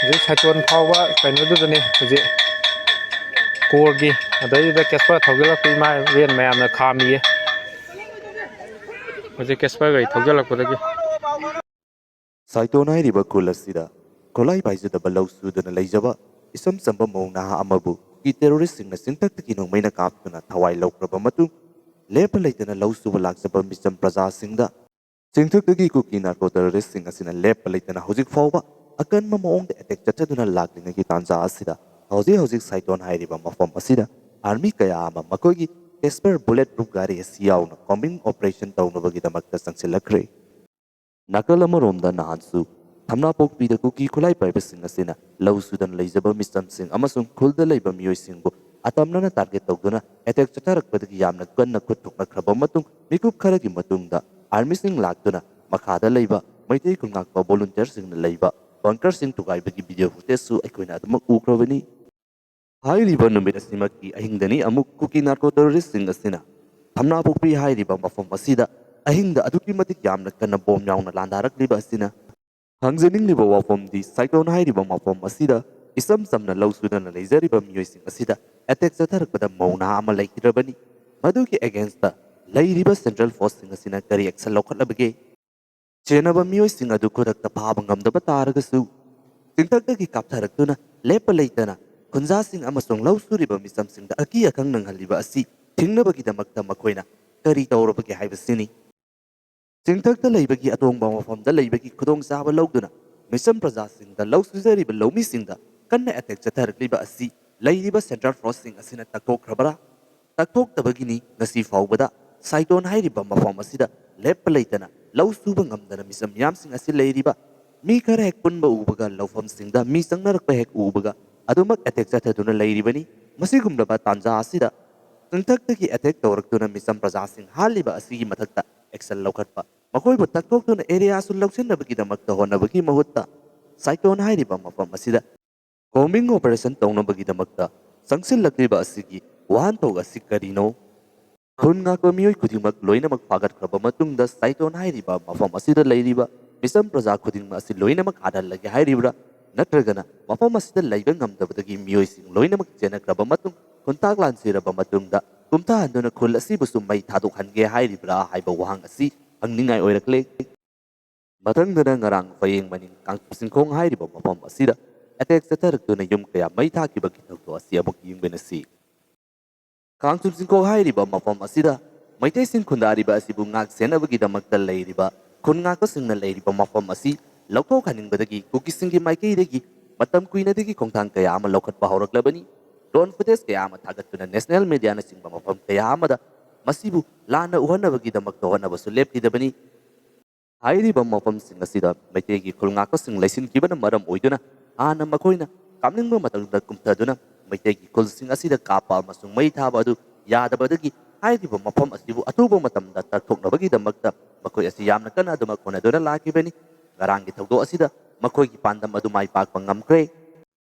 ꯍꯧꯖꯤꯛ ꯁꯥꯏꯀꯣꯟ ꯐꯥꯎꯕ ꯀꯩꯅꯣꯗꯨꯗꯅꯤ ꯍꯧꯖꯤꯛ ꯀꯣꯔꯒꯤ ꯑꯗꯩꯗꯨꯗ ꯀꯦꯁꯄꯔ ꯊꯧꯖꯤꯜꯂꯛꯄ ꯏꯃꯥ ꯔꯦꯟ ꯃꯌꯥꯝꯅ ꯈꯥꯝꯃꯤꯌꯦ ꯍꯧꯖꯤꯛ ꯀꯦꯁꯄꯔ ꯒꯥꯔꯤ ꯊꯧꯖꯤꯜꯂꯛꯄꯗꯒꯤ ꯁꯥꯏꯇꯣꯟ ꯍꯥꯏꯔꯤꯕ ꯈꯨꯜ ꯑꯁꯤꯗ ꯈꯨꯠꯂꯥꯏ ꯄꯥꯏꯖꯗꯕ ꯂꯧ ꯁꯨꯗꯨꯅ ꯂꯩꯖꯕ ꯏꯁꯝ ꯁꯝꯕ ꯃꯧ ꯅꯍꯥ ꯑꯃꯕꯨ ꯇꯦꯔꯣꯔꯤꯁꯁꯤꯡꯅ ꯆꯤꯡꯊꯛꯇꯒꯤ ꯅꯣꯡꯃꯩꯅ ꯀꯥꯞꯇꯨꯅ ꯊꯋꯥꯏ ꯂꯧꯈ꯭ꯔꯕ ꯃꯇꯨꯡ ꯂꯦꯞꯄ ꯂꯩꯇꯅ ꯂꯧ ꯁꯨꯕ ꯂꯥꯛꯆꯕ ꯃꯤꯆꯝ ꯄ꯭ꯔꯖꯥꯁꯤꯡꯗ ꯆꯤꯡꯊꯛꯇꯒꯤ ꯀꯨꯀꯤ ꯅꯥꯔꯀꯣ ꯇꯦꯔꯣꯔꯤꯁꯁꯤꯡ ꯑꯁꯤꯅ ꯂꯦꯞꯄ ꯂꯩꯇꯅ ꯍꯧꯖꯤꯛ ꯐꯥꯎꯕ ꯑꯀꯟꯕ ꯃꯑꯣꯡꯗ ꯑꯦꯇꯦꯛ ꯆꯠꯊꯗꯨꯅ ꯂꯥꯛꯂꯤꯉꯩꯒꯤ ꯇꯥꯟꯖꯥ ꯑꯁꯤꯗ ꯍꯧꯖꯤꯛ ꯁꯥꯏꯇꯣꯟ ꯍꯥꯏꯔꯤꯕ ꯃꯐꯝ ꯑꯁꯤꯗ ꯑꯥꯔꯃꯤ ꯀꯌꯥ ꯑꯃ ꯃꯈꯣꯏꯒꯤ ꯀꯦꯁꯄꯔ ꯕꯨꯂꯦꯠ ꯄ꯭ꯔꯨꯐ ꯒꯥꯔꯤ ꯑꯁꯤ ꯌꯥꯎꯅ ꯀꯣꯝꯕꯤꯡ ꯑꯣꯄꯔꯦꯁꯟ ꯇꯧꯅꯕꯒꯤꯗꯃꯛꯇ ꯆꯪꯁꯤꯜꯂꯛꯈ꯭ꯔꯦ ꯅꯥꯀꯜ ꯑꯃꯔꯣꯝꯗ ꯅꯍꯥꯟꯁꯨ ꯊꯝꯅꯥꯄꯣꯛꯄꯤꯗ ꯀꯨꯀꯤ ꯈꯨꯠꯂꯥꯏ ꯄꯥꯏꯕꯁꯤꯡ ꯑꯁꯤꯅ ꯂꯧ ꯁꯨꯗꯅ ꯂꯩꯖꯕ ꯃꯤꯆꯝꯁꯤꯡ ꯑꯃꯁꯨꯡ ꯈꯨꯜꯗ ꯂꯩꯕ ꯃꯤꯑꯣꯏꯁꯤꯡꯕꯨ ꯑꯇꯝꯅꯅ ꯇꯥꯔꯒꯦꯠ ꯇꯧꯗꯨꯅ ꯑꯦꯇꯦꯛ ꯆꯠꯊꯔꯛꯄꯗꯒꯤ ꯌꯥꯝꯅ ꯀꯟꯅ ꯈꯨꯠ ꯊꯣꯛꯅꯈ꯭ꯔꯕ ꯃꯇꯨꯡ ꯃꯤꯀꯨꯞ ꯈꯔꯒꯤ ꯃꯇꯨꯡꯗ ꯑꯥꯔꯃꯤꯁꯤꯡ ꯂꯥꯛꯇꯨꯅ ꯃꯈꯥꯗ ꯂꯩꯕ ꯃꯩꯇꯩ ꯈꯨꯜꯉꯥꯛꯄ ꯚꯣꯂꯨꯟꯇꯤꯌꯔꯁꯤꯡꯅ ꯂꯩꯕ ꯕꯪꯀꯔꯁꯤꯡ ꯊꯨꯒꯥꯏꯕꯒꯤ ꯚꯤꯗꯤꯑꯣ ꯐꯨꯇꯦꯖꯁꯨ ꯑꯩꯈꯣꯏꯅ ꯑꯗꯨꯃꯛ ꯎꯈ꯭ꯔꯕꯅꯤ ꯍꯥꯏꯔꯤꯕ ꯅꯨꯃꯤꯠ ꯑꯁꯤꯃꯛꯀꯤ ꯑꯍꯤꯡꯗꯅꯤ ꯑꯃꯨꯛ ꯀꯨꯀꯤ ꯅꯥꯔꯀꯣ ꯇꯦꯔꯣꯔꯤꯁꯁꯤꯡ ꯑꯁꯤꯅ ꯊꯝꯅꯥꯄꯣꯛꯄꯤ ꯍꯥꯏꯔꯤꯕ ꯃꯐꯝ ꯑꯁꯤꯗ ꯑꯍꯤꯡꯗ ꯑꯗꯨꯛꯀꯤ ꯃꯇꯤꯛ ꯌꯥꯝꯅ ꯀꯟꯅ ꯕꯣꯝ ꯌꯥꯎꯅ ꯂꯥꯟꯗꯥꯔꯛꯂꯤꯕ ꯑꯁꯤꯅ ꯍꯪꯖꯅꯤꯡꯂꯤꯕ ꯋꯥꯐꯝꯗꯤ ꯁꯥꯏꯀ꯭ꯂꯣꯟ ꯍꯥꯏꯔꯤꯕ ꯃꯐꯝ ꯑꯁꯤꯗ ꯏꯆꯝ ꯆꯝꯅ ꯂꯧ ꯁꯨꯗꯨꯅ ꯂꯩꯖꯔꯤꯕ ꯃꯤꯑꯣꯏꯁꯤꯡ ꯑꯁꯤꯗ ꯑꯦꯇꯦꯛ ꯆꯠꯊꯔꯛꯄꯗ ꯃꯧ ꯅꯍꯥ ꯑꯃ ꯂꯩꯈꯤꯗ꯭ꯔꯕꯅꯤ ꯃꯗꯨꯒꯤ ꯑꯦꯒꯦꯟꯁꯇ ꯂꯩꯔꯤꯕ ꯁꯦꯟꯇ꯭ꯔꯦꯜ ꯐꯣꯔꯁꯁꯤꯡ ꯑꯁꯤꯅ ꯀꯔꯤ ꯑꯦꯛꯁꯟ ꯂꯧꯈꯠꯂꯕꯒꯦ ꯆꯦꯟꯅꯕ ꯃꯤꯑꯣꯏꯁꯤꯡ ꯑꯗꯨ ꯈꯨꯗꯛꯇ ꯐꯥꯕ ꯉꯝꯗꯕ ꯇꯥꯔꯒꯁꯨ ꯆꯤꯡꯊꯛꯇꯒꯤ ꯀꯥꯞꯊꯔꯛꯇꯨꯅ ꯂꯦꯞꯄ ꯂꯩꯇꯅ ꯈꯨꯟꯖꯥꯁꯤꯡ ꯑꯃꯁꯨꯡ ꯂꯧ ꯁꯨꯔꯤꯕ ꯃꯤꯆꯝꯁꯤꯡꯗ ꯑꯀꯤ ꯑꯈꯪ ꯅꯪꯍꯜꯂꯤꯕ ꯑꯁꯤ ꯊꯤꯡꯅꯕꯒꯤꯗꯃꯛꯇ ꯃꯈꯣꯏꯅ ꯀꯔꯤ ꯇꯧꯔꯕꯒꯦ ꯍꯥꯏꯕꯁꯤꯅꯤ ꯆꯤꯡꯊꯛꯇ ꯂꯩꯕꯒꯤ ꯑꯇꯣꯡꯕ ꯃꯐꯝꯗ ꯂꯩꯕꯒꯤ ꯈꯨꯗꯣꯡꯆꯥꯕ ꯂꯧꯗꯨꯅ ꯃꯤꯆꯝ ꯄ꯭ꯔꯖꯥꯁꯤꯡꯗ ꯂꯧ ꯁꯨꯖꯔꯤꯕ ꯂꯧꯃꯤꯁꯤꯡꯗ ꯀꯟꯅ ꯑꯦꯇꯦꯛ ꯆꯠꯊꯔꯛꯂꯤꯕ ꯑꯁꯤ ꯂꯩꯔꯤꯕ ꯁꯦꯟꯇ꯭ꯔꯦꯜ ꯐꯣꯔꯁꯁꯤꯡ ꯑꯁꯤꯅ ꯇꯛꯊꯣꯛꯈ꯭ꯔꯕꯔꯥ ꯇꯛꯊꯣꯛꯇꯕꯒꯤꯅꯤ ꯉꯁꯤ ꯐꯥꯎꯕꯗ ꯁꯥꯏꯇꯣꯟ ꯍꯥꯏꯔꯤꯕ ꯃꯐꯝ ꯑꯁꯤꯗ ꯂꯦꯞꯄ ꯂꯩꯇꯅ ꯂꯧ ꯁꯨꯕ ꯉꯝꯗꯅ ꯃꯤꯆꯝ ꯃꯤꯌꯥꯝꯁꯤꯡ ꯑꯁꯤ ꯂꯩꯔꯤꯕ ꯃꯤ ꯈꯔ ꯍꯦꯛ ꯄꯨꯟꯕ ꯎꯕꯒ ꯂꯧꯐꯝꯁꯤꯡꯗ ꯃꯤ ꯆꯪꯅꯔꯛꯄ ꯍꯦꯛ ꯎꯕꯒ ꯑꯗꯨꯃꯛ ꯑꯦꯇꯦꯛ ꯆꯠꯊꯗꯨꯅ ꯂꯩꯔꯤꯕꯅꯤ ꯃꯁꯤꯒꯨꯝꯂꯕ ꯇꯥꯟꯖꯥ ꯑꯁꯤꯗ ꯆꯤꯡꯊꯛꯇꯒꯤ ꯑꯦꯇꯦꯛ ꯇꯧꯔꯛꯇꯨꯅ ꯃꯤꯆꯝ ꯄ꯭ꯔꯖꯥꯁꯤꯡ ꯍꯥꯠꯂꯤꯕ ꯑꯁꯤꯒꯤ ꯃꯊꯛꯇ ꯑꯦꯛꯁꯟ ꯂꯧꯈꯠꯄ ꯃꯈꯣꯏꯕꯨ ꯇꯛꯊꯣꯛꯇꯨꯅ ꯑꯦꯔꯤꯌꯥꯁꯨ ꯂꯧꯁꯤꯟꯅꯕꯒꯤꯗꯃꯛꯇ ꯍꯣꯠꯅꯕꯒꯤ ꯃꯍꯨꯠꯇ ꯁꯥꯏꯇꯣꯟ ꯍꯥꯏꯔꯤꯕ ꯃꯐꯝ ꯑꯁꯤꯗ ꯀꯣꯝꯕꯤꯡ ꯑꯣꯄꯔꯦꯁꯟ ꯇꯧꯅꯕꯒꯤꯗꯃꯛꯇ ꯆꯪꯁꯤꯜꯂꯛꯂꯤꯕ ꯑꯁꯤꯒꯤ ꯋꯥꯍꯟꯊꯣꯛ ꯑꯁꯤ ꯀꯔꯤꯅꯣ ꯈꯨꯟ ꯉꯥꯛꯄ ꯃꯤꯑꯣꯏ ꯈꯨꯗꯤꯡꯃꯛ ꯂꯣꯏꯅꯃꯛ ꯐꯥꯒꯠꯈ꯭ꯔꯕ ꯃꯇꯨꯡꯗ ꯁꯥꯏꯇꯣꯟ ꯍꯥꯏꯔꯤꯕ ꯃꯐꯝ ꯑꯁꯤꯗ ꯂꯩꯔꯤꯕ ꯃꯤꯆꯝ प्रजा ꯈꯨꯗꯤꯡꯃꯛ ꯑꯁꯤ ꯂꯣꯏꯅꯃꯛ ꯍꯥꯠꯍꯜꯂꯒꯦ ꯍꯥꯏꯔꯤꯕ꯭ꯔꯥ ꯅꯠꯇ꯭ꯔꯒꯅ ꯃꯐꯝ ꯑꯁꯤꯗ ꯂꯩꯕ ꯉꯝꯗꯕꯗꯒꯤ ꯃꯤꯑꯣꯏꯁꯤꯡ ꯂꯣꯏꯅꯃꯛ ꯆꯦꯟꯅꯈ꯭ꯔꯕ ꯃꯇꯨꯡ ꯈꯨꯟꯇꯥꯛ ꯂꯥꯟꯁꯤꯔꯕ ꯃꯇꯨꯡꯗ ꯀꯨꯝꯊꯍꯟꯗꯨꯅ ꯈꯨꯜ ꯑꯁꯤꯕꯨꯁꯨ ꯃꯩ ꯊꯥꯗꯣꯛꯍꯟꯒꯦ ꯍꯥꯏꯔꯤꯕ꯭ꯔꯥ ꯍꯥꯏꯕ ꯋꯥꯍꯪ ꯑꯁꯤ ꯍꯪꯅꯤꯡꯉꯥꯏ ꯑꯣꯏꯔꯛꯂꯦ ꯃꯊꯪꯗꯅ ꯉꯔꯥꯡ ꯐꯌꯦꯡ ꯃꯅꯤꯡ ꯀꯥꯡꯆꯨꯞ ꯆꯤꯡꯈꯣꯡ ꯍꯥꯏꯔꯤꯕ ꯃꯐꯝ ꯑꯁꯤꯗ ꯑꯦꯇꯦꯛ ꯆꯠꯊꯔꯛꯇꯨꯅ ꯌꯨꯝ ꯀꯌꯥ ꯃꯩ ꯊꯥꯈꯤꯕꯒꯤ ꯊꯧꯗꯣꯛ ꯑꯁꯤ ꯑꯃꯨꯛ ꯌꯦꯡꯃꯤꯟꯅꯁꯤ ꯀꯥꯡꯆꯨꯞ ꯆꯤꯡꯈꯣꯡ ꯍꯥꯏꯔꯤꯕ ꯃꯐꯝ ꯑꯁꯤꯗ ꯃꯩꯇꯩꯁꯤꯡ ꯈꯨꯟꯗꯥꯔꯤꯕ ꯑꯁꯤꯕꯨ ꯉꯥꯛ ꯁꯦꯟꯅꯕꯒꯤꯗꯃꯛꯇ ꯂꯩꯔꯤꯕ ꯈꯨꯟ ꯉꯥꯛꯄꯁꯤꯡꯅ ꯂꯩꯔꯤꯕ ꯃꯐꯝ ꯑꯁꯤ ꯂꯧꯊꯣꯛꯍꯟꯅꯤꯡꯕꯗꯒꯤ ꯀꯨꯀꯤꯁꯤꯡꯒꯤ ꯃꯥꯏꯀꯩꯗꯒꯤ ꯃꯇꯝ ꯀꯨꯏꯅꯗꯒꯤ ꯈꯣꯡꯊꯥꯡ ꯀꯌꯥ ꯑꯃ ꯂꯧꯈꯠꯄ ꯍꯧꯔꯛꯂꯕꯅꯤ ꯗ꯭ꯔꯣꯟ ꯐꯨꯇꯦꯖ ꯀꯌꯥ ꯑꯃ ꯊꯥꯒꯠꯇꯨꯅ ꯅꯦꯁꯅꯦꯜ ꯃꯤꯗꯤꯌꯥꯅꯆꯤꯡꯕ ꯃꯐꯝ ꯀꯌꯥ ꯑꯃꯗ ꯃꯁꯤꯕꯨ ꯂꯥꯟꯅ ꯎꯍꯟꯅꯕꯒꯤꯗꯃꯛꯇ ꯍꯣꯠꯅꯕꯁꯨ ꯂꯦꯞꯈꯤꯗꯕꯅꯤ ꯍꯥꯏꯔꯤꯕ ꯃꯐꯝꯁꯤꯡ ꯑꯁꯤꯗ ꯃꯩꯇꯩꯒꯤ ꯈꯨꯜ ꯉꯥꯛꯄꯁꯤꯡ ꯂꯩꯁꯤꯟꯈꯤꯕꯅ ꯃꯔꯝ ꯑꯣꯏꯗꯨꯅ ꯍꯥꯟꯅ ꯃꯈꯣꯏꯅ ꯀꯥꯞꯅꯤꯡꯕ ꯃꯇꯝꯗ ꯀꯨꯝꯊꯗꯨꯅ ꯃꯩꯇꯩꯒꯤ ꯈꯨꯜꯁꯤꯡ ꯑꯁꯤꯗ ꯀꯥꯞꯄ ꯑꯃꯁꯨꯡ ꯃꯩ ꯊꯥꯕ ꯑꯗꯨ ꯌꯥꯗꯕꯗꯒꯤ ꯍꯥꯏꯔꯤꯕ ꯃꯐꯝ ꯑꯁꯤꯕꯨ ꯑꯊꯨꯕ ꯃꯇꯝꯗ ꯇꯛꯊꯣꯛꯅꯕꯒꯤꯗꯃꯛꯇ ꯃꯈꯣꯏ ꯑꯁꯤ ꯌꯥꯝꯅ ꯀꯟꯅ ꯑꯗꯨꯃꯛ ꯍꯣꯠꯅꯗꯨꯅ ꯂꯥꯛꯈꯤꯕꯅꯤ ꯉꯔꯥꯡꯒꯤ ꯊꯧꯗꯣꯛ ꯑꯁꯤꯗ ꯃꯈꯣꯏꯒꯤ ꯄꯥꯟꯗꯝ ꯑꯗꯨ ꯃꯥꯏ ꯄꯥꯛꯄ ꯉꯝꯈ꯭ꯔꯦ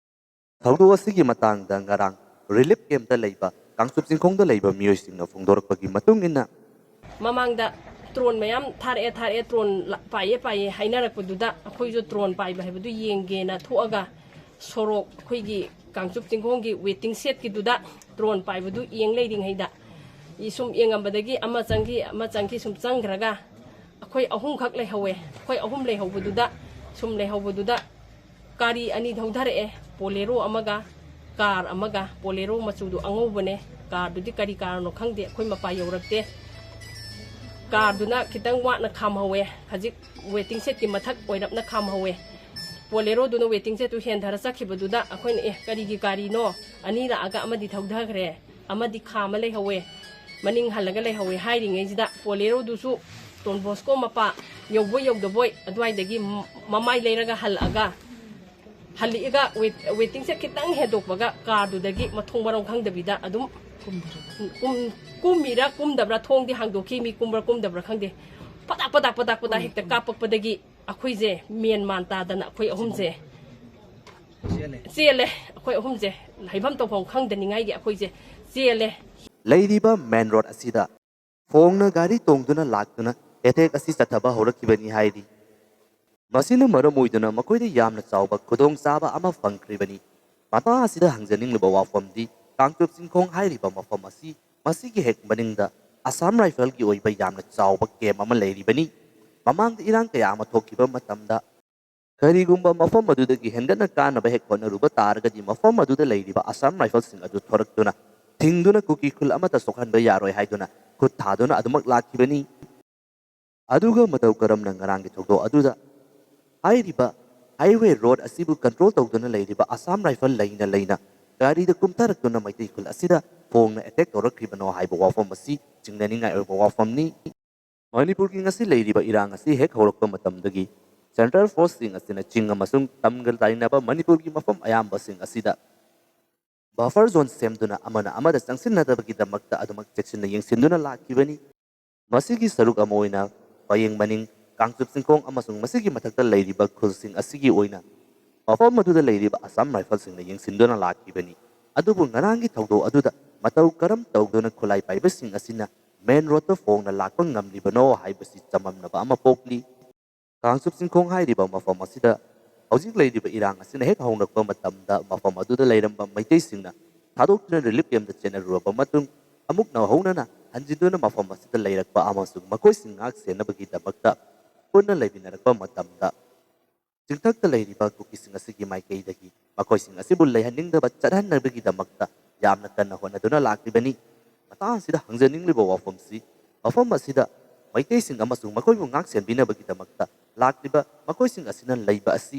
ꯊꯧꯗꯣꯛ ꯑꯁꯤꯒꯤ ꯃꯇꯥꯡꯗ ꯉꯔꯥꯡ ꯔꯤꯂꯤꯞ ꯀꯦꯝꯞꯇ ꯂꯩꯕ ꯀꯥꯡꯆꯨꯞ ꯆꯤꯡꯈꯣꯡꯗ ꯂꯩꯕ ꯃꯤꯑꯣꯏꯁꯤꯡꯅ ꯐꯣꯡꯗꯣꯔꯛꯄꯒꯤ ꯃꯇꯨꯡ ꯏꯟꯅ ꯃꯃꯥꯡꯗ ꯇ꯭ꯔꯣꯟ ꯃꯌꯥꯝ ꯊꯥꯔꯛꯑꯦ ꯇ꯭ꯔꯣꯟ ꯄꯥꯏꯌꯦ ꯍꯥꯏꯅꯔꯛꯄꯗꯨꯗ ꯑꯩꯈꯣꯏꯁꯨ ꯇ꯭ꯔꯣꯟ ꯄꯥꯏꯕ ꯍꯥꯏꯕꯗꯨ ꯌꯦꯡꯒꯦꯅ ꯊꯣꯛꯑꯒ ꯁꯣꯔꯣꯛ ꯑꯩꯈꯣꯏꯒꯤ ꯀꯥꯡꯆꯨꯞ ꯆꯤꯡꯈꯣꯡꯒꯤ ꯋꯦꯇꯤꯡ ꯁꯦꯠꯀꯤꯗꯨꯗ ꯇ꯭ꯔꯣꯟ ꯄꯥꯏꯕꯗꯨ ꯌꯦꯡ ꯂꯩꯔꯤꯉꯩꯗ ꯁꯨꯝ ꯌꯦꯡꯉꯝꯕꯗꯒꯤ ꯑꯃ ꯆꯪꯈꯤ ꯁꯨꯝ ꯆꯪꯈ꯭ꯔꯒ ꯑꯩꯈꯣꯏ ꯑꯍꯨꯝꯈꯛ ꯂꯩꯍꯧꯋꯦ ꯑꯩꯈꯣꯏ ꯑꯍꯨꯝ ꯂꯩꯍꯧꯕꯗꯨꯗ ꯒꯥꯔꯤ ꯑꯅꯤ ꯊꯧꯙꯔꯛꯑꯦ ꯄꯣꯂꯦꯔꯣ ꯑꯃꯒ ꯀꯥꯔ ꯑꯃꯒ ꯄꯣꯂꯦꯔꯣ ꯃꯆꯨꯗꯨ ꯑꯉꯧꯕꯅꯦ ꯀꯥꯔꯗꯨꯗꯤ ꯀꯔꯤ ꯀꯥꯔꯅꯣ ꯈꯪꯗꯦ ꯑꯩꯈꯣꯏ ꯃꯄꯥ ꯌꯧꯔꯛꯇꯦ ꯀꯥꯔꯗꯨꯅ ꯈꯤꯇꯪ ꯋꯥꯠꯅ ꯈꯥꯝꯍꯧꯋꯦ ꯍꯧꯖꯤꯛ ꯋꯦꯇꯤꯡ ꯁꯦꯠꯀꯤ ꯃꯊꯛ ꯑꯣꯏꯔꯞꯅ ꯈꯥꯝꯍꯧꯋꯦ ꯄꯣꯂꯦꯔꯣꯗꯨꯅ ꯋꯦꯇꯤꯡ ꯁꯦꯠꯇꯨ ꯍꯦꯟꯊꯔ ꯆꯠꯈꯤꯕꯗꯨꯗ ꯑꯩꯈꯣꯏꯅ ꯀꯔꯤꯒꯤ ꯒꯥꯔꯤꯅꯣ ꯑꯅꯤ ꯂꯥꯛꯑꯒ ꯑꯃꯗꯤ ꯊꯧꯙꯈ꯭ꯔꯦ ꯑꯃꯗꯤ ꯈꯥꯝꯃ ꯂꯩꯍꯧꯋꯦ ꯃꯅꯤꯡ ꯍꯜꯂꯒ ꯂꯩꯍꯧꯋꯦ ꯍꯥꯏꯔꯤꯉꯩꯁꯤꯗ ꯄꯣꯂꯦꯔꯣꯗꯨꯁꯨ ꯇꯣꯟꯕꯣꯁꯀꯣ ꯃꯄꯥ ꯌꯧꯕꯣꯏ ꯌꯧꯗꯕꯣꯏ ꯑꯗꯨꯋꯥꯏꯗꯒꯤ ꯃꯃꯥꯏ ꯂꯩꯔꯒ ꯍꯜꯂꯛꯑꯒ ꯋꯦꯇꯤꯡ ꯁꯦꯠ ꯈꯤꯇꯪ ꯍꯦꯟꯗꯣꯛꯄꯒ ꯀꯥꯔꯗꯨꯗꯒꯤ ꯃꯊꯣꯡ ꯃꯔꯝ ꯈꯪꯗꯕꯤꯗ ꯑꯗꯨꯝ ꯀꯨꯝꯃꯤꯔꯥ ꯀꯨꯝꯗꯕ꯭ꯔꯥ ꯊꯣꯡꯗꯤ ꯍꯥꯡꯗꯣꯛꯈꯤ ꯃꯤ ꯀꯨꯝꯕ꯭ꯔꯥ ꯀꯨꯝꯗꯕ꯭ꯔꯥ ꯈꯪꯗꯦ ꯄꯗꯥꯛ ꯍꯦꯛꯇ ꯀꯥꯞꯄꯛꯄꯗꯒꯤ ꯑꯩꯈꯣꯏꯁꯦ ꯃꯦꯟ ꯃꯥꯟ ꯇꯥꯗꯅ ꯑꯩꯈꯣꯏ ꯑꯍꯨꯝꯁꯦ ꯆꯦꯜꯂꯦ ꯑꯩꯈꯣꯏ ꯑꯍꯨꯝꯁꯦ ꯍꯩꯐꯝ ꯇꯧꯐꯝ ꯈꯪꯗꯅꯤꯡꯉꯥꯏꯒꯤ ꯑꯩꯈꯣꯏꯁꯦ ꯆꯦꯜꯂꯦ ꯂꯩꯔꯤꯕ ꯃꯦꯟ ꯔꯣꯗ ꯑꯁꯤꯗ ꯐꯣꯡꯅ ꯒꯥꯔꯤ ꯇꯣꯡꯗꯨꯅ ꯂꯥꯛꯇꯨꯅ ꯑꯦꯇꯦꯛ ꯑꯁꯤ ꯆꯠꯊꯕ ꯍꯧꯔꯛꯈꯤꯕꯅꯤ ꯍꯥꯏꯔꯤ ꯃꯁꯤꯅ ꯃꯔꯝ ꯑꯣꯏꯗꯨꯅ ꯃꯈꯣꯏꯗ ꯌꯥꯝꯅ ꯆꯥꯎꯕ ꯈꯨꯗꯣꯡꯆꯥꯕ ꯑꯃ ꯐꯪꯈ꯭ꯔꯤꯕꯅꯤ꯫ ꯃꯇꯥꯡ ꯑꯁꯤꯗ ꯍꯪꯖꯅꯤꯡꯂꯤꯕ ꯋꯥꯐꯝꯗꯤ ꯀꯥꯡꯆꯨꯞ ꯆꯤꯡꯈꯣꯡ ꯍꯥꯏꯔꯤꯕ ꯃꯐꯝ ꯑꯁꯤ ꯃꯁꯤꯒꯤ ꯍꯦꯛ ꯃꯅꯤꯡꯗ ꯑꯁꯥꯝ ꯔꯥꯏꯐꯜꯒꯤ ꯑꯣꯏꯕ ꯌꯥꯝꯅ ꯆꯥꯎꯕ ꯀꯦꯝꯞ ꯑꯃ ꯂꯩꯔꯤꯕꯅꯤ꯫ ꯃꯃꯥꯡꯗ ꯏꯔꯥꯡ ꯀꯌꯥ ꯑꯃ ꯊꯣꯛꯈꯤꯕ ꯃꯇꯝꯗ ꯀꯔꯤꯒꯨꯝꯕ ꯃꯐꯝ ꯑꯗꯨꯗꯒꯤ ꯍꯦꯟꯒꯠꯅ ꯀꯥꯟꯅꯕ ꯍꯦꯛ ꯍꯣꯠꯅꯔꯨꯕ ꯇꯥꯔꯒꯗꯤ ꯃꯐꯝ ꯑꯗꯨꯗ ꯂꯩꯔꯤꯕ ꯑꯁꯥꯝ ꯔꯥꯏꯐꯜꯁꯤꯡ ꯑꯗꯨ ꯊꯣꯔꯛꯇꯨꯅ ꯊꯤꯡꯗꯨꯅ ꯀꯨꯀꯤ ꯈꯨꯜ ꯑꯃꯠꯇ ꯁꯣꯛꯍꯟꯕ ꯌꯥꯔꯣꯏ ꯍꯥꯏꯗꯨꯅ ꯈꯨꯠ ꯊꯥꯗꯨꯅ ꯑꯗꯨꯃꯛ ꯂꯥꯛꯈꯤꯕꯅꯤ꯫ ꯑꯗꯨꯒ ꯃꯇꯧ ꯀꯔꯝꯅ ꯉꯔꯥꯡꯒꯤ ꯊꯧꯗꯣꯛ ꯑꯗꯨꯗ ꯍꯥꯏꯔꯤꯕ ꯍꯥꯏꯋꯦ ꯔꯣꯗ ꯑꯁꯤꯕꯨ ꯀꯟꯇ꯭ꯔꯣꯜ ꯇꯧꯗꯨꯅ ꯂꯩꯔꯤꯕ ꯑꯁꯥꯝ ꯔꯥꯏꯐꯜ ꯂꯩꯅ ꯂꯩꯅ ꯒꯥꯔꯤꯗ ꯀꯨꯝꯊꯔꯛꯇꯨꯅ ꯃꯩꯇꯩ ꯈꯨꯜ ꯑꯁꯤꯗ ꯐꯣꯡꯅ ꯑꯦꯇꯦꯛ ꯇꯧꯔꯛꯈ꯭ꯔꯤꯕꯅꯣ ꯍꯥꯏꯕ ꯋꯥꯐꯝ ꯑꯁꯤ ꯆꯤꯡꯅꯅꯤꯡꯉꯥꯏ ꯑꯣꯏꯕ ꯋꯥꯐꯝꯅꯤ꯫ ꯃꯅꯤꯄꯨꯔꯒꯤ ꯉꯁꯤ ꯂꯩꯔꯤꯕ ꯏꯔꯥꯡ ꯑꯁꯤ ꯍꯦꯛ ꯍꯧꯔꯛꯄ ꯃꯇꯝꯗꯒꯤ ꯁꯦꯟꯇ꯭ꯔꯦꯜ ꯐꯣꯔꯁꯁꯤꯡ ꯑꯁꯤꯅ ꯆꯤꯡ ꯑꯃꯁꯨꯡ ꯇꯝꯒ ꯇꯥꯏꯅꯕ ꯃꯅꯤꯄꯨꯔꯒꯤ ꯃꯐꯝ ꯑꯌꯥꯝꯕꯁꯤꯡ ꯑꯁꯤꯗ ꯕꯐꯔ ꯖꯣꯟ ꯁꯦꯝꯗꯨꯅ ꯑꯃꯅ ꯑꯃꯗ ꯆꯪꯁꯤꯟꯅꯗꯕꯒꯤꯗꯃꯛꯇ ꯑꯗꯨꯃꯛ ꯆꯦꯛꯁꯤꯟꯅ ꯌꯦꯡꯁꯤꯟꯗꯨꯅ ꯂꯥꯛꯈꯤꯕꯅꯤ꯫ ꯃꯁꯤꯒꯤ ꯁꯔꯨꯛ ꯑꯃ ꯑꯣꯏꯅ ꯄꯌꯦꯡ ꯃꯅꯤꯡ, ꯀꯥꯡꯆꯨꯞ ꯆꯤꯡꯈꯣꯡ ꯑꯃꯁꯨꯡ ꯃꯁꯤꯒꯤ ꯃꯊꯛꯇ ꯂꯩꯔꯤꯕ ꯈꯨꯜꯁꯤꯡ ꯑꯁꯤꯒꯤ ꯑꯣꯏꯅ ꯃꯐꯝ ꯑꯗꯨꯗ ꯂꯩꯔꯤꯕ ꯑꯁꯥꯝ ꯔꯥꯏꯐꯜꯁꯤꯡꯅ ꯌꯦꯡꯁꯤꯟꯗꯨꯅ ꯂꯥꯛꯈꯤꯕꯅꯤ꯫ ꯑꯗꯨꯕꯨ ꯉꯔꯥꯡꯒꯤ ꯊꯧꯗꯣꯛ ꯑꯗꯨꯗ ꯃꯇꯧ ꯀꯔꯝ ꯇꯧꯗꯨꯅ ꯈꯨꯠꯂꯥꯏ ꯄꯥꯏꯕꯁꯤꯡ ꯑꯁꯤꯅ ꯃꯦꯟ ꯔꯣꯗꯇ ꯐꯣꯡꯅ ꯂꯥꯛꯄ ꯉꯝꯂꯤꯕꯅꯣ ꯍꯥꯏꯕꯁꯤ ꯆꯃꯝꯅꯕ ꯑꯃ ꯄꯣꯛꯂꯤ꯫ ꯀꯥꯡꯆꯨꯞ ꯆꯤꯡꯈꯣꯡ ꯍꯥꯏꯔꯤꯕ ꯃꯐꯝ ꯑꯁꯤꯗ ꯍꯧꯖꯤꯛ ꯂꯩꯔꯤꯕ ꯏꯔꯥꯡ ꯑꯁꯤꯅ ꯍꯦꯛ ꯍꯧꯔꯛꯄ ꯃꯇꯝꯗ ꯃꯐꯝ ꯑꯗꯨꯗ ꯂꯩꯔꯝꯕ ꯃꯩꯇꯩꯁꯤꯡꯅ ꯊꯥꯗꯣꯛꯇꯨꯅ ꯔꯤꯂꯤꯐ ꯀꯦꯝꯞꯇ ꯆꯦꯟꯅꯔꯨꯔꯕ ꯃꯇꯨꯡ ꯑꯃꯨꯛ ꯅꯧꯍꯧꯅꯅ ꯍꯟꯖꯤꯟꯗꯨꯅ ꯃꯐꯝ ꯑꯁꯤꯗ ꯂꯩꯔꯛꯄ ꯑꯃꯁꯨꯡ ꯃꯈꯣꯏꯁꯤꯡ ꯉꯥꯛ ꯁꯦꯟꯅꯕꯒꯤꯗꯃꯛꯇ ꯄꯨꯟꯅ ꯂꯩꯃꯤꯟꯅꯔꯛꯄ ꯃꯇꯝꯗ ꯆꯤꯡꯊꯛꯇ ꯂꯩꯔꯤꯕ ꯀꯨꯀꯤꯁꯤꯡ ꯑꯁꯤꯒꯤ ꯃꯥꯏꯀꯩꯗꯒꯤ ꯃꯈꯣꯏꯁꯤꯡ ꯑꯁꯤꯕꯨ ꯂꯩꯍꯟꯅꯤꯡꯗꯕ ꯆꯠꯍꯟꯅꯕꯒꯤꯗꯃꯛꯇ ꯌꯥꯝꯅ ꯀꯟꯅ ꯍꯣꯠꯅꯗꯨꯅ ꯂꯥꯛꯂꯤꯕꯅꯤ꯫ ꯃꯇꯥꯡ ꯑꯁꯤꯗ ꯍꯪꯖꯅꯤꯡꯂꯤꯕ ꯋꯥꯐꯝꯁꯤ ꯃꯐꯝ ꯑꯁꯤꯗ ꯃꯩꯇꯩꯁꯤꯡ ꯑꯃꯁꯨꯡ ꯃꯈꯣꯏꯕꯨ ꯉꯥꯛ ꯁꯦꯟꯕꯤꯅꯕꯒꯤꯗꯃꯛꯇ ꯂꯥꯛꯂꯤꯕ ꯃꯈꯣꯏꯁꯤꯡ ꯑꯁꯤꯅ ꯂꯩꯕ ꯑꯁꯤ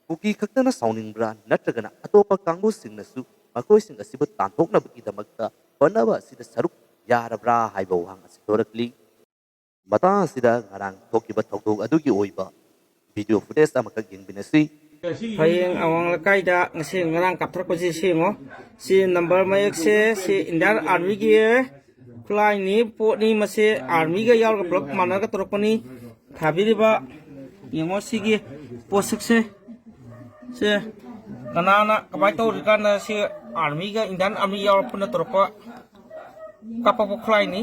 ꯀꯨꯀꯤ ꯈꯛꯇꯅ ꯁꯥꯎꯅꯤꯡꯕ꯭ꯔꯥ ꯅꯠꯇ꯭ꯔꯒꯅ ꯑꯇꯣꯞꯄ ꯀꯥꯡꯕꯨꯁꯤꯡꯅꯁꯨ ꯃꯈꯣꯏꯁꯤꯡ ꯑꯁꯤꯕꯨ ꯇꯥꯟꯊꯣꯛꯅꯕꯒꯤꯗꯃꯛꯇ ꯍꯣꯠꯅꯕ ꯑꯁꯤꯗ ꯁꯔꯨꯛ ꯌꯥꯔꯕ꯭ꯔꯥ ꯍꯥꯏꯕ ꯋꯥꯍꯪ ꯑꯁꯤ ꯊꯣꯔꯛꯂꯤ꯫ ꯃꯇꯥꯡ ꯑꯁꯤꯗ ꯉꯔꯥꯡ ꯊꯣꯛꯈꯤꯕ ꯊꯧꯗꯣꯛ ꯑꯗꯨꯒꯤ ꯑꯣꯏꯕ ꯚꯤꯗꯤꯑꯣ ꯐꯨꯇꯦꯖ ꯑꯃꯈꯛ ꯌꯦꯡꯃꯤꯟꯅꯁꯤ꯫ ꯍꯌꯦꯡ ꯑꯋꯥꯡ ꯂꯩꯀꯥꯏꯗ ꯉꯁꯤ ꯉꯔꯥꯡ ꯀꯥꯞꯊꯔꯛꯄꯁꯤ ꯁꯦꯡꯉꯣ ꯁꯤ ꯅꯝꯕꯔ ꯃꯌꯦꯛꯁꯦ ꯁꯤ ꯏꯟꯗꯤꯌꯥꯟ ꯑꯥꯔꯃꯤꯒꯤ ꯈꯨꯠꯂꯥꯏꯅꯤ ꯄꯣꯠꯅꯤ ꯃꯁꯤ ꯑꯥꯔꯃꯤꯒ ꯌꯥꯎꯔꯒ ꯄꯨꯂꯞ ꯃꯥꯟꯅꯔꯒ ꯇꯧꯔꯛꯄꯅꯤ ꯊꯥꯕꯤꯔꯤꯕ ꯌꯦꯡꯉꯣ ꯁꯤꯒꯤ ꯄꯣꯠꯁꯛꯁꯦ ꯁꯤ ꯀꯅꯥꯅ ꯀꯃꯥꯏꯅ ꯇꯧꯔꯤꯀꯥꯟꯗ ꯁꯤ ꯑꯥꯔꯃꯤꯒ ꯏꯟꯗꯤꯌꯥꯟ ꯑꯥꯔꯃꯤ ꯌꯥꯎꯔ ꯄꯨꯟꯅ ꯇꯧꯔꯛꯄ ꯀꯥꯞꯄꯛꯄ ꯈꯨꯠꯂꯥꯏꯅꯤ꯫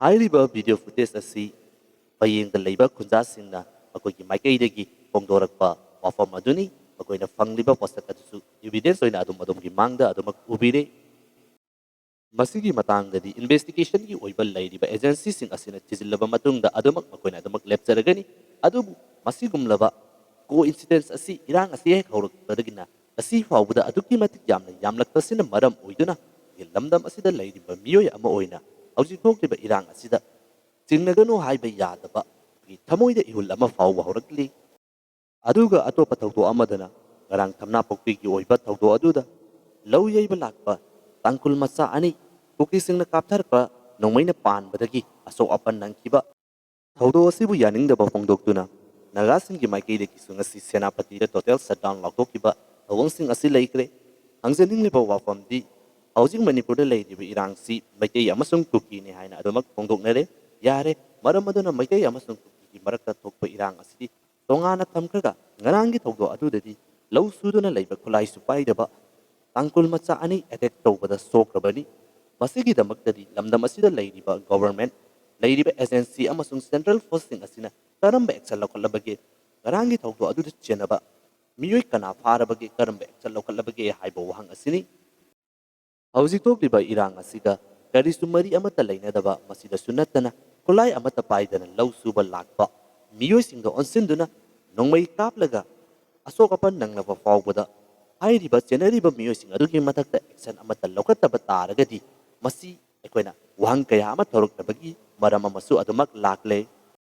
ꯍꯥꯏꯔꯤꯕ ꯚꯤꯗꯤꯑꯣ ꯐꯨꯇꯦꯖ ꯑꯁꯤ ꯄꯌꯦꯡꯗ ꯂꯩꯕ ꯈꯨꯟꯖꯥꯁꯤꯡꯅ ꯃꯈꯣꯏꯒꯤ ꯃꯥꯏꯀꯩꯗꯒꯤ ꯐꯣꯡꯗꯣꯔꯛꯄ ꯋꯥꯐꯝ ꯑꯗꯨꯅꯤ꯫ ꯃꯈꯣꯏꯅ ꯐꯪꯂꯤꯕ ꯄꯣꯠꯁꯛ ꯑꯗꯨꯁꯨ ꯏꯕꯤꯗꯦꯟꯁ ꯑꯣꯏꯅ ꯑꯗꯣꯝꯒꯤ ꯃꯥꯡꯗ ꯑꯗꯨꯃꯛ ꯎꯕꯤꯔꯦ꯫ ꯃꯁꯤꯒꯤ ꯃꯇꯥꯡꯗꯗꯤ ꯏꯟꯚꯦꯁꯇꯤꯒꯦꯁꯟꯒꯤ ꯑꯣꯏꯕ ꯂꯩꯔꯤꯕ ꯑꯦꯖꯦꯟꯁꯤꯁꯤꯡ ꯑꯁꯤꯅ ꯊꯤꯖꯤꯜꯂꯕ ꯃꯇꯨꯡꯗ ꯃꯈꯣꯏꯅ ꯑꯗꯨꯃꯛ ꯂꯦꯞꯆꯔꯒꯅꯤ꯫ ꯑꯗꯨꯕꯨ ꯃꯁꯤꯒꯨꯝꯂꯕ ꯀꯣꯏꯟꯁꯤꯗꯦꯟꯁ ꯑꯁꯤ ꯏꯔꯥꯡ ꯑꯁꯤ ꯍꯦꯛ ꯍꯧꯔꯛꯄꯗꯒꯤꯅ ꯉꯁꯤ ꯐꯥꯎꯕꯗ ꯑꯗꯨꯛꯀꯤ ꯃꯇꯤꯛ ꯌꯥꯝꯅ ꯌꯥꯝꯂꯛꯄꯁꯤꯅ ꯃꯔꯝ ꯑꯣꯏꯗꯨꯅ ꯂꯝꯗꯝ ꯑꯁꯤꯗ ꯂꯩꯔꯤꯕ ꯃꯤꯑꯣꯏ ꯑꯃ ꯑꯣꯏꯅ ꯍꯧꯖꯤꯛ ꯊꯣꯛꯂꯤꯕ ꯏꯔꯥꯡ ꯑꯁꯤꯗ ꯆꯤꯡꯅꯒꯅꯨ ꯍꯥꯏꯕ ꯌꯥꯗꯕ ꯊꯃꯣꯏꯗ ꯏꯍꯨꯜ ꯑꯃ ꯐꯥꯎꯕ ꯍꯧꯔꯛꯂꯤ꯫ ꯑꯗꯨꯒ ꯑꯇꯣꯞꯄ ꯊꯧꯗꯣꯛ ꯑꯃꯗꯅ ꯉꯔꯥꯡ ꯊꯝꯅꯥꯄꯣꯛꯄꯤꯒꯤ ꯑꯣꯏꯕ ꯊꯧꯗꯣꯛ ꯑꯗꯨꯗ ꯂꯧ ꯌꯩꯕ ꯂꯥꯛꯄ ꯇꯥꯡꯈꯨꯜ ꯃꯆꯥ ꯑꯅꯤ ꯀꯨꯀꯤꯁꯤꯡꯅ ꯀꯥꯞꯊꯔꯛꯄ ꯅꯣꯡꯃꯩꯅ ꯄꯥꯟꯕꯗꯒꯤ ꯑꯁꯣꯛ ꯑꯄꯟ ꯅꯪꯈꯤꯕ ꯊꯧꯗꯣꯛ ꯑꯁꯤꯕꯨ ꯌꯥꯅꯤꯡꯗꯕ ꯐꯣꯡꯗꯣꯛꯇꯨꯅ ꯅꯥꯒꯥꯁꯤꯡꯒꯤ ꯃꯥꯏꯀꯩꯗꯒꯤꯁꯨ ꯉꯁꯤ ꯁꯦꯅꯥꯄꯇꯤꯗ ꯇꯣꯇꯦꯜ ꯁꯠꯗꯥꯎꯟ ꯂꯥꯎꯊꯣꯛꯈꯤꯕ ꯊꯧꯑꯣꯡꯁꯤꯡ ꯑꯁꯤ ꯂꯩꯈ꯭ꯔꯦ꯫ ꯍꯪꯖꯅꯤꯡꯂꯤꯕ ꯋꯥꯐꯝꯗꯤ ꯍꯧꯖꯤꯛ ꯃꯅꯤꯄꯨꯔꯗ ꯂꯩꯔꯤꯕ ꯏꯔꯥꯡꯁꯤ ꯃꯩꯇꯩ ꯑꯃꯁꯨꯡ ꯀꯨꯀꯤꯅꯤ ꯍꯥꯏꯅ ꯑꯗꯨꯃꯛ ꯐꯣꯡꯗꯣꯛꯅꯔꯦ꯫ ꯌꯥꯔꯦ ꯃꯔꯝ ꯑꯗꯨꯅ ꯃꯩꯇꯩ ꯑꯃꯁꯨꯡ ꯀꯨꯀꯤꯒꯤ ꯃꯔꯛꯇ ꯊꯣꯛꯄ ꯏꯔꯥꯡ ꯑꯁꯤ ꯇꯣꯉꯥꯟꯅ ꯊꯝꯈ꯭ꯔꯒ ꯉꯔꯥꯡꯒꯤ ꯊꯧꯗꯣꯛ ꯑꯗꯨꯗꯗꯤ ꯂꯧ ꯁꯨꯗꯨꯅ ꯂꯩꯕ ꯈꯨꯠꯂꯥꯏꯁꯨ ꯄꯥꯏꯗꯕ ꯇꯥꯡꯀꯨꯜ ꯃꯆꯥ ꯑꯅꯤ ꯑꯦꯇꯦꯛ ꯇꯧꯕꯗ ꯁꯣꯛꯈ꯭ꯔꯕꯅꯤ꯫ ꯃꯁꯤꯒꯤꯗꯃꯛꯇꯗꯤ ꯂꯝꯗꯝ ꯑꯁꯤꯗ ꯂꯩꯔꯤꯕ ꯒꯣꯚꯔꯟꯃꯦꯟꯠ, ꯂꯩꯔꯤꯕ ꯑꯦꯖꯦꯟꯁꯤ ꯑꯃꯁꯨꯡ ꯁꯦꯟꯇ꯭ꯔꯦꯜ ꯐꯣꯔꯁꯁꯤꯡ ꯑꯁꯤꯅ ꯀꯔꯝꯕ ꯑꯦꯛꯁꯟ ꯂꯧꯈꯠꯂꯕꯒꯦ? ꯉꯔꯥꯡꯒꯤ ꯊꯧꯗꯣꯛ ꯑꯗꯨꯗ ꯆꯦꯟꯅꯕ ꯃꯤꯑꯣꯏ ꯀꯅꯥ ꯐꯥꯔꯕꯒꯦ? ꯀꯔꯝꯕ ꯑꯦꯛꯁꯟ ꯂꯧꯈꯠꯂꯕꯒꯦ ꯍꯥꯏꯕ ꯋꯥꯍꯪ ꯑꯁꯤꯅꯤ꯫ ꯍꯧꯖꯤꯛ ꯊꯣꯛꯂꯤꯕ ꯏꯔꯥꯡ ꯑꯁꯤꯒ ꯀꯔꯤꯁꯨ ꯃꯔꯤ ꯑꯃꯠꯇ ꯂꯩꯅꯗꯕ ꯃꯁꯤꯗꯁꯨ ꯅꯠꯇꯅ ꯈꯨꯠꯂꯥꯏ ꯑꯃꯠꯇ ꯄꯥꯏꯗꯅ ꯂꯧ ꯁꯨꯕ ꯂꯥꯛꯄ ꯃꯤꯑꯣꯏꯁꯤꯡꯗ ꯑꯣꯟꯁꯤꯟꯗꯨꯅ ꯅꯣꯡꯃꯩ ꯀꯥꯞꯂꯒ ꯑꯁꯣꯛ ꯑꯄꯟ ꯅꯪꯂꯕ ꯐꯥꯎꯕꯗ ꯍꯥꯏꯔꯤꯕ ꯆꯦꯟꯅꯔꯤꯕ ꯃꯤꯑꯣꯏꯁꯤꯡ ꯑꯗꯨꯒꯤ ꯃꯊꯛꯇ ꯑꯦꯛꯁꯟ ꯑꯃꯠꯇ ꯂꯧꯈꯠꯇꯕ ꯇꯥꯔꯒꯗꯤ ꯃꯁꯤ ꯑꯩꯈꯣꯏꯅ ꯋꯥꯍꯪ ꯀꯌꯥ ꯑꯃ ꯊꯣꯔꯛꯅꯕꯒꯤ ꯃꯔꯝ ꯑꯃꯁꯨ ꯑꯗꯨꯃꯛ ꯂꯥꯛꯂꯦ꯫